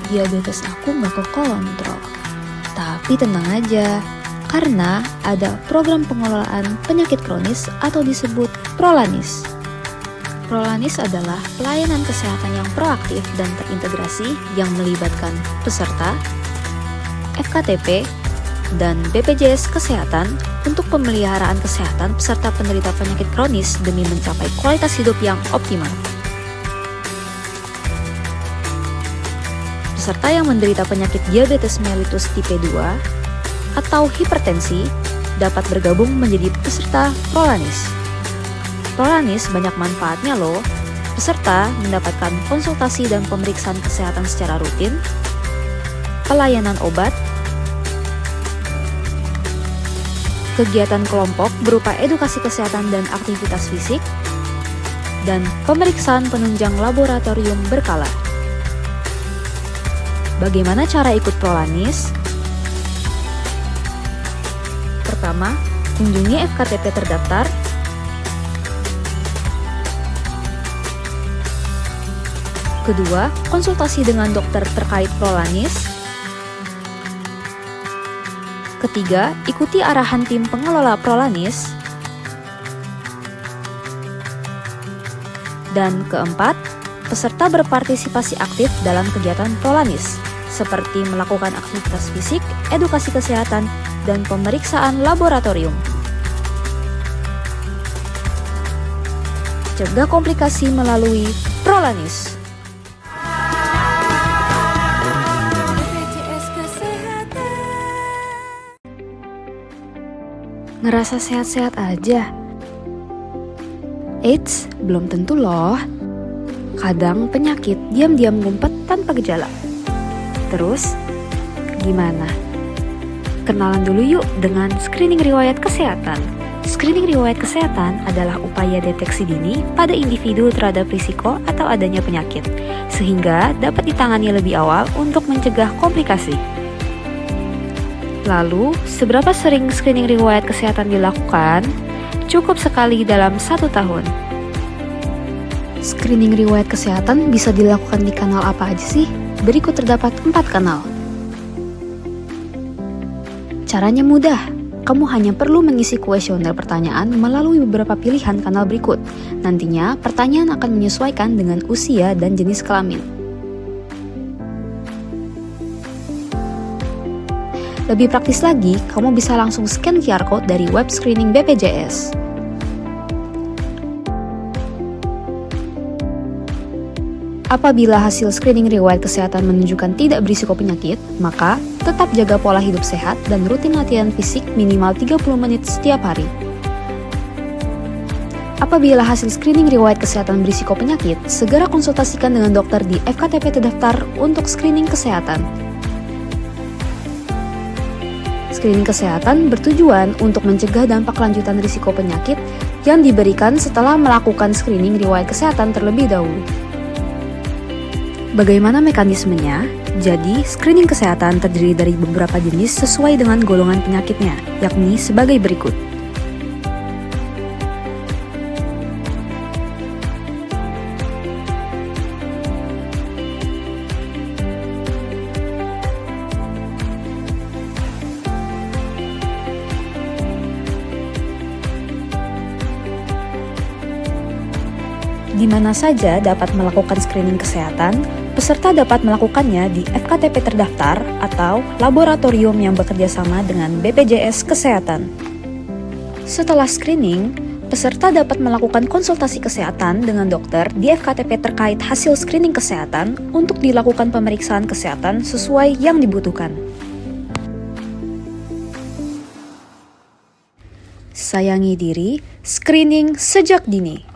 diabetes aku nggak kekontrol. Tapi tenang aja, karena ada program pengelolaan penyakit kronis atau disebut Prolanis. Prolanis adalah pelayanan kesehatan yang proaktif dan terintegrasi yang melibatkan peserta, FKTP, dan BPJS Kesehatan untuk pemeliharaan kesehatan peserta penderita penyakit kronis demi mencapai kualitas hidup yang optimal. Peserta yang menderita penyakit diabetes mellitus tipe 2 atau hipertensi dapat bergabung menjadi peserta Prolanis. Prolanis banyak manfaatnya loh. Peserta mendapatkan konsultasi dan pemeriksaan kesehatan secara rutin, pelayanan obat, kegiatan kelompok berupa edukasi kesehatan dan aktivitas fisik, dan pemeriksaan penunjang laboratorium berkala. Bagaimana cara ikut Prolanis? Pertama, kunjungi FKTP terdaftar. Kedua, konsultasi dengan dokter terkait Prolanis. Ketiga, ikuti arahan tim pengelola Prolanis. Dan keempat, peserta berpartisipasi aktif dalam kegiatan Prolanis, seperti melakukan aktivitas fisik, edukasi kesehatan, dan pemeriksaan laboratorium. Cegah komplikasi melalui Prolanis. Ngerasa sehat-sehat aja? Eits, belum tentu loh. Kadang penyakit diam-diam ngumpet tanpa gejala. Terus, gimana? Kenalan dulu yuk dengan screening riwayat kesehatan. Screening riwayat kesehatan adalah upaya deteksi dini pada individu terhadap risiko atau adanya penyakit, sehingga dapat ditangani lebih awal untuk mencegah komplikasi. Lalu, seberapa sering screening riwayat kesehatan dilakukan? Cukup sekali dalam 1 tahun. Screening riwayat kesehatan bisa dilakukan di kanal apa aja sih? Berikut terdapat 4 kanal. Caranya mudah. Kamu hanya perlu mengisi kuesioner pertanyaan melalui beberapa pilihan kanal berikut. Nantinya, pertanyaan akan menyesuaikan dengan usia dan jenis kelamin. Lebih praktis lagi, kamu bisa langsung scan QR Code dari web screening BPJS. Apabila hasil screening riwayat kesehatan menunjukkan tidak berisiko penyakit, maka tetap jaga pola hidup sehat dan rutin latihan fisik minimal 30 menit setiap hari. Apabila hasil screening riwayat kesehatan berisiko penyakit, segera konsultasikan dengan dokter di FKTP terdaftar untuk screening kesehatan. Screening kesehatan bertujuan untuk mencegah dampak lanjutan risiko penyakit yang diberikan setelah melakukan screening riwayat kesehatan terlebih dahulu. Bagaimana mekanismenya? Jadi, screening kesehatan terdiri dari beberapa jenis sesuai dengan golongan penyakitnya, yakni sebagai berikut. Di mana saja dapat melakukan screening kesehatan? Peserta dapat melakukannya di FKTP terdaftar atau laboratorium yang bekerja sama dengan BPJS Kesehatan. Setelah screening, peserta dapat melakukan konsultasi kesehatan dengan dokter di FKTP terkait hasil screening kesehatan untuk dilakukan pemeriksaan kesehatan sesuai yang dibutuhkan. Sayangi diri, screening sejak dini.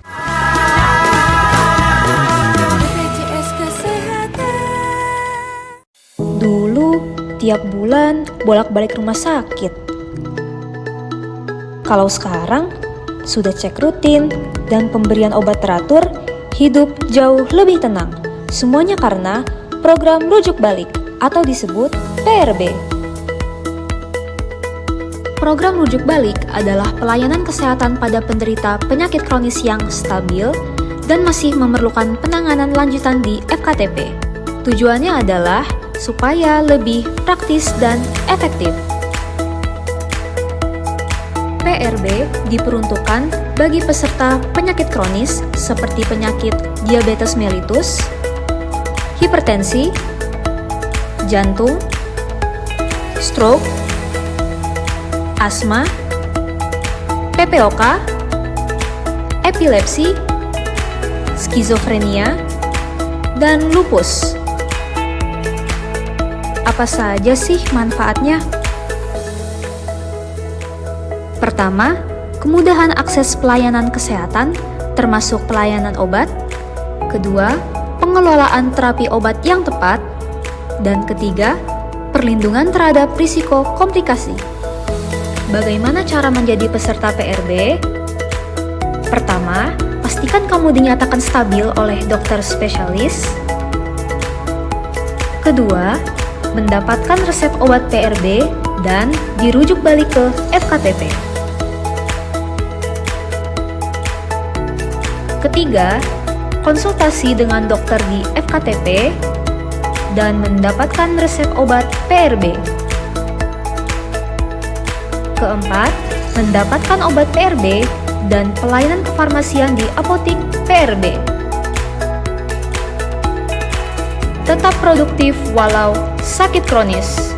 Tiap bulan bolak-balik rumah sakit. Kalau sekarang sudah cek rutin dan pemberian obat teratur, hidup jauh lebih tenang. Semuanya karena program rujuk balik atau disebut PRB. Program rujuk balik adalah pelayanan kesehatan pada penderita penyakit kronis yang stabil dan masih memerlukan penanganan lanjutan di FKTP. Tujuannya adalah supaya lebih praktis dan efektif. PRB diperuntukkan bagi peserta penyakit kronis seperti penyakit diabetes mellitus, hipertensi, jantung, stroke, asma, PPOK, epilepsi, skizofrenia, dan lupus. Apa saja sih manfaatnya? Pertama, kemudahan akses pelayanan kesehatan, termasuk pelayanan obat. Kedua, pengelolaan terapi obat yang tepat. Dan ketiga, perlindungan terhadap risiko komplikasi. Bagaimana cara menjadi peserta PRB? Pertama, pastikan kamu dinyatakan stabil oleh dokter spesialis. Kedua, mendapatkan resep obat PRB dan dirujuk balik ke FKTP. Ketiga, konsultasi dengan dokter di FKTP dan mendapatkan resep obat PRB. Keempat, mendapatkan obat PRB dan pelayanan kefarmasian di apotik PRB. Tetap produktif walau sakit kronis.